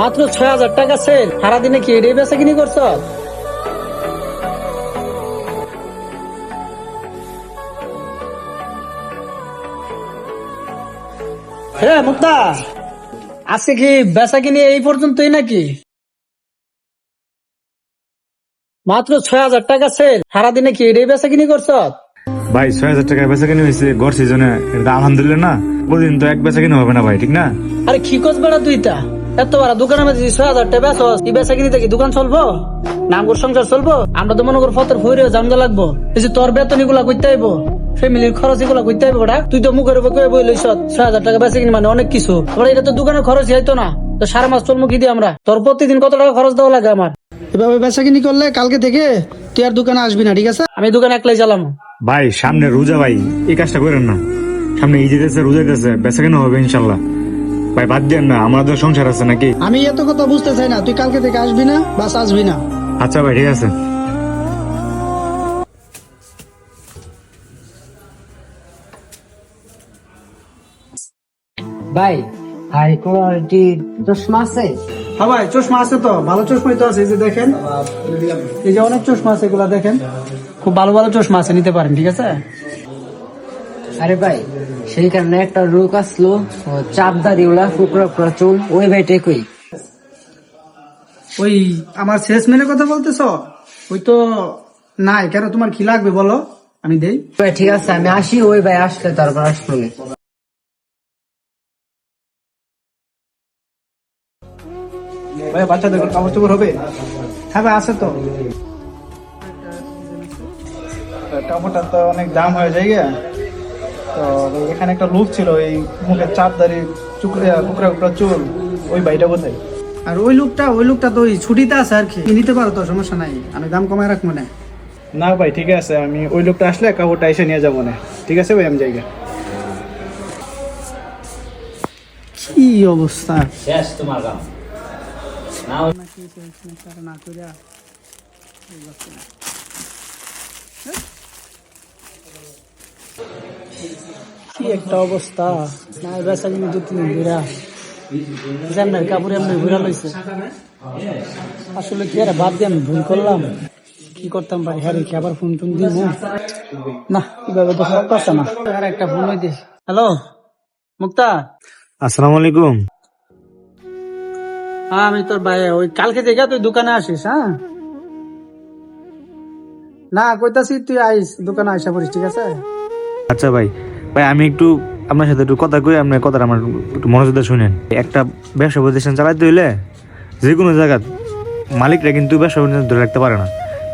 মাত্র 6,000 টাকা সেল। সারাদিনে কি এটাই বেচা কিনি করছ? হ্যাঁ মুক্তা, আজকে কি বেচা কিনি এই পর্যন্তই নাকি? মাত্র 6,000 টাকা সেল। সারাদিনে কি এটাই বেচা কিনি করছ? ভাই 6,000 টাকা বেচা কিনে হয়েছে গড় সিজনে, এটা আলহামদুলিল্লাহ না। প্রতিদিন তো এক বেচা কিনে হবে না ভাই, ঠিক না? আরে কি করছ বেড়া তুইটা? এত বড় দোকানের মধ্যে 6,000 টাকা বেচস, এই বেচা কিনিতে কি দোকান চলবো? নামগর সংসার চলবো? আমরা তো মনে কর ফতর হইরে জানগা লাগবো। এই যে তোর বেতন এগুলা করতে আইবো, ফ্যামিলির খরচ এগুলা করতে আইবো বেটা। তুই তো মুখের উপর কয়ে বই লইছ 6,000 টাকা বেচা কিনি মানে অনেক কিছু। এবার এটা তো দোকানের খরচ হইতো না, তো সারা মাস চলবো কি দিয়ে আমরা? তোর প্রতিদিন কত টাকা খরচ দেওয়া লাগে আমার? এভাবে বেচা কিনি করলে কালকে থেকে তুই আর দোকানে আসবি না, ঠিক আছে? আমি দোকান একলাই চালাম। ভাই সামনে রোজা ভাই, এই কাজটা করেন না। সামনে ঈদ দিতেছে, রোজা দিতেছে, বেচা কিনে হবে ইনশাল্লাহ। ভাই বাদ দেন না, আমাদের সংসার আছে নাকি? আমি এত কথা বুঝতে চাই না, তুই কালকে থেকে আসবি না, বাস আসবি না। আচ্ছা ভাই ঠিক আছে। ভাই হাই কোয়ালিটি চশমা আছে? হ্যাঁ ভাই, চশমা আছে তো, ভালো চশমাই তো আছে। এই যে দেখেন, এই যে অনেক চশমা আছে, এগুলা দেখেন, খুব ভালো ভালো চশমা আছে, নিতে পারেন, ঠিক আছে? আরে ভাই সেই কারণে একটা রোগ আসলো, চাপদারি ওলা ফুকরা ফুকরা চুল, ওই ভাইটাই কই। ওই আমার সেলসম্যানের কথা বলতেছ? ওই তো নাই। কেন, তোমার কি লাগবে বলো, আমি দেই। ভাই ঠিক আছে আমি আসি, ওই ভাই আসলে তারপর আসবো। ভাই বাচ্চাদের কাপড় চোপড় হবে? হ্যাঁ ভাই আছে তো। কাপড়টা তো অনেক দাম হয়ে যায় গিয়া। তো এখানে একটা লোক ছিল, এই মুখে চাপদারি কুকরা কুকরা চুল, ওই ভাইটা কোথায়? আর ওই লোকটা তো ওই ছুটিতে আছে আর কি, নিতে পারো তো, সমস্যা নাই, আমি দাম কমায় রাখবো না। না ভাই ঠিক আছে, আমি ওই লোকটা আসলে কাপড়টা এসে নিয়ে যাবো না। ঠিক আছে ভাই, আমি জায়গা। কি অবস্থা! শেষ তোমার কাম কি একটা অবস্থা! না বেচা কিনে 2-3 দিন ঘুরা জানার কাপড় এমনি ঘুরা লইছে। আসলে কি আর বাদ দিয়ে আমি ভুল করলাম, কি করতাম ভাই? হ্যাঁ কি আবার ফোন টোন দিব না, কিভাবে তো সব আছে না। আর একটা ফোন হইতে। হ্যালো মুক্তা। আসসালামু আলাইকুম। হ্যাঁ আমি তোর ভাই, ওই কালকে থেকে তুই দোকানে আসিস। হ্যাঁ না কইতাছি, তুই আইস দোকানে আইসা পড়িস, ঠিক আছে? আচ্ছা ভাই, ভাই আমি একটু আপনার সাথে একটু কথা কই, আপনার কথাটা আমার একটু মনোযোগ দিয়ে শুনেন। একটা ব্যবসা প্রতিষ্ঠান চালাতে হইলে যে কোনো জায়গা মালিকরা কিন্তু ব্যবসা প্রতিষ্ঠান ধরে রাখতে পারে না।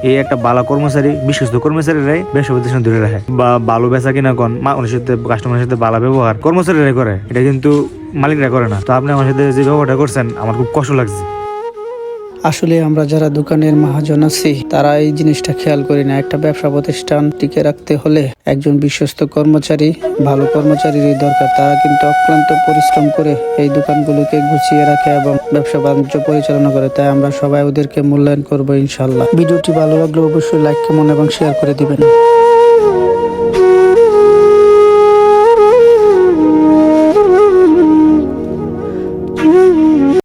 এই একটা ভালো কর্মচারী, বিশ্বস্ত কর্মচারীরাই ব্যবসা প্রতিষ্ঠান ধরে রাখে, বা ভালো বেচা কিনা কোন মানুষের সাথে, কাস্টমারের সাথে ভালো ব্যবহার কর্মচারীরাই করে, এটা কিন্তু মালিকরা করে না। তো আপনি আমার সাথে যে ব্যবহারটা করছেন আমার খুব কষ্ট লাগছে। আসলে আমরা যারা দোকানের মহাজন আছি তারা এই জিনিসটা খেয়াল করি না। একটা ব্যবসা প্রতিষ্ঠান টিকে রাখতে হলে একজন বিশ্বস্ত কর্মচারী, ভালো কর্মচারীরই দরকার। তারা কিন্তু অক্লান্ত পরিশ্রম করে এই দোকানগুলোকে গুছিয়ে রাখে এবং ব্যবসা বাণিজ্য পরিচালনা করে। তাই আমরা সবাই ওদেরকে মূল্যায়ন করবো ইনশাল্লাহ। ভিডিওটি ভালো লাগলে অবশ্যই লাইক, কমেন্ট এবং শেয়ার করে দিবেন।